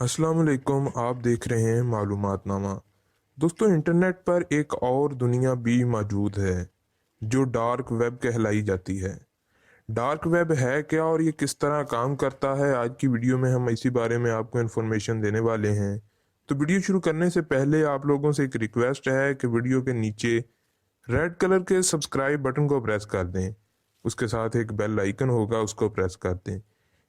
अस्सलाम वालेकुम। आप देख रहे हैं मालूमात नामा। दोस्तों, इंटरनेट पर एक और दुनिया भी मौजूद है जो डार्क वेब कहलाई जाती है। डार्क वेब है क्या और ये किस तरह काम करता है, आज की वीडियो में हम इसी बारे में आपको इन्फॉर्मेशन देने वाले हैं। तो वीडियो शुरू करने से पहले आप लोगों से एक रिक्वेस्ट है कि वीडियो के नीचे रेड कलर के सब्सक्राइब बटन को प्रेस कर दें। उसके साथ एक बेल आइकन होगा, उसको प्रेस कर दें।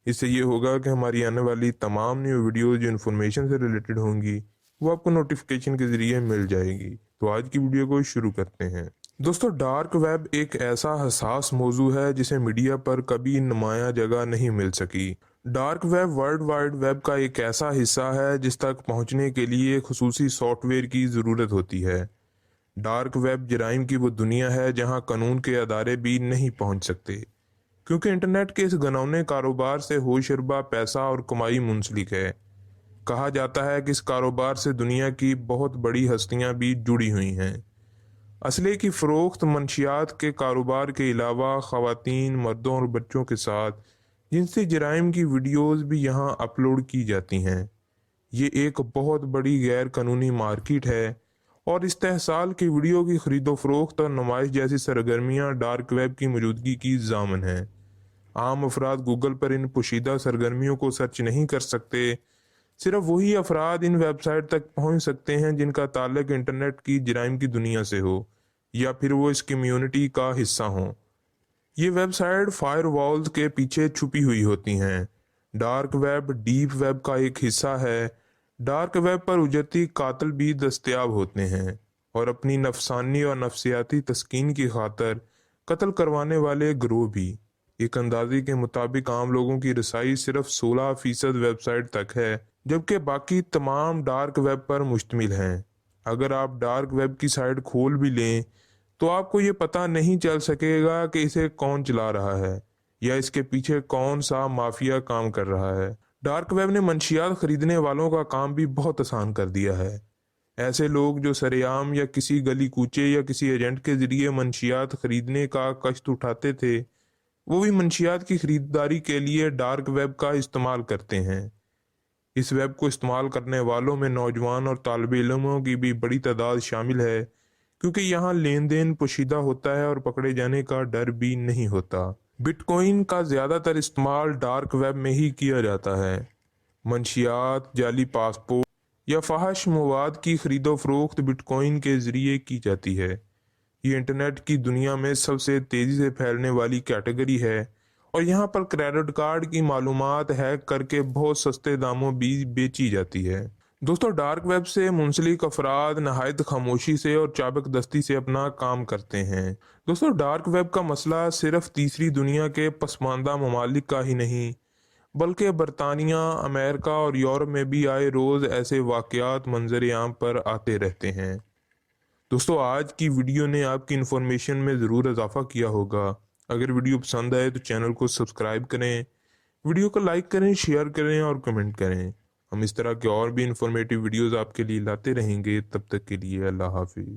इससे ये होगा कि हमारी आने वाली तमाम न्यू वीडियो जो इन्फॉर्मेशन से रिलेटेड होंगी वो आपको नोटिफिकेशन के ज़रिए मिल जाएगी। तो आज की वीडियो को शुरू करते हैं। दोस्तों, डार्क वेब एक ऐसा हसास मौजू है जिसे मीडिया पर कभी नुमाया जगह नहीं मिल सकी। Dark web world wide web का एक ऐसा हिस्सा है जिस तक पहुंचने के लिए खुसूसी सॉफ्टवेयर की ज़रूरत होती है। डार्क वेब जराइम की वो दुनिया है जहां कानून के अदारे भी नहीं पहुंच सकते, क्योंकि इंटरनेट के इस घनौने कारोबार से होशरबा पैसा और कमाई मुंसलिक है। कहा जाता है कि इस कारोबार से दुनिया की बहुत बड़ी हस्तियां भी जुड़ी हुई हैं। असले की फ़रोख्त, मंशियात के कारोबार के अलावा ख़वातीन, मर्दों और बच्चों के साथ जिनसी जराइम की वीडियोज़ भी यहाँ अपलोड की जाती हैं। ये एक बहुत बड़ी गैर कानूनी मार्केट है और इस्तेहसाल की वीडियो की खरीदो फरोख्त और नुमाइश जैसी सरगर्मियाँ डार्क वेब की मौजूदगी की जामन हैं। आम अफराद गूगल पर इन पोशीदा सरगर्मियों को सर्च नहीं कर सकते। सिर्फ वही अफराद इन वेबसाइट तक पहुंच सकते हैं जिनका ताल्लुक इंटरनेट की जराइम की दुनिया से हो या फिर वो इस कम्युनिटी का हिस्सा हो। ये वेबसाइट फायरवॉल्स के पीछे छुपी हुई होती हैं। डार्क वेब डीप वेब का एक हिस्सा है। डार्क वेब पर उजरती कातिल भी दस्तयाब होते हैं और अपनी नफसानी और नफसियाती तस्कीन की खातर कत्ल करवाने वाले गिरोह भी। एक अंदाजे के मुताबिक आम लोगों की रसाई सिर्फ 16% वेबसाइट तक है, जबकि बाकी तमाम डार्क वेब पर मुश्तमिल हैं। अगर आप डार्क वेब की साइट खोल भी लें तो आपको ये पता नहीं चल सकेगा कि इसे कौन चला रहा है या इसके पीछे कौन सा माफिया काम कर रहा है। डार्क वेब ने मंशियात खरीदने वालों का काम भी बहुत आसान कर दिया है। ऐसे लोग जो सरेआम या किसी गली कूचे या किसी एजेंट के जरिए मंशियात खरीदने का कष्ट उठाते थे, वो भी मंशियात की खरीदारी के लिए डार्क वेब का इस्तेमाल करते हैं। इस वेब को इस्तेमाल करने वालों में नौजवान और तालिब इल्मों की भी बड़ी तादाद शामिल है, क्योंकि यहाँ लेन देन पोशीदा होता है और पकड़े जाने का डर भी नहीं होता। बिटकॉइन का ज़्यादातर इस्तेमाल डार्क वेब में ही किया जाता है। मंशियात, जाली पासपोर्ट या फहश मवाद की खरीदो फरोख्त बिटकॉइन के ज़रिए की जाती है। ये इंटरनेट की दुनिया में सबसे तेज़ी से फैलने वाली कैटेगरी है और यहाँ पर क्रेडिट कार्ड की मालूमात हैक करके बहुत सस्ते दामों भी बेची जाती है। दोस्तों, डार्क वेब से मुंसलिक अफराद नहायत खामोशी से और चाबक दस्ती से अपना काम करते हैं। दोस्तों, डार्क वेब का मसला सिर्फ तीसरी दुनिया के पसमानदा ममालिक का ही नहीं, बल्कि बरतानिया, अमेरिका और यूरोप में भी आए रोज़ ऐसे वाक़यात मंजर आम पर आते रहते हैं। दोस्तों, आज की वीडियो ने आपकी इन्फॉर्मेशन में ज़रूर इजाफा किया होगा। अगर वीडियो पसंद आए तो चैनल को सब्सक्राइब करें, वीडियो को लाइक करें, शेयर करें और कमेंट करें। हम इस तरह के और भी इंफॉर्मेटिव वीडियोस आपके लिए लाते रहेंगे। तब तक के लिए अल्लाह हाफिज़।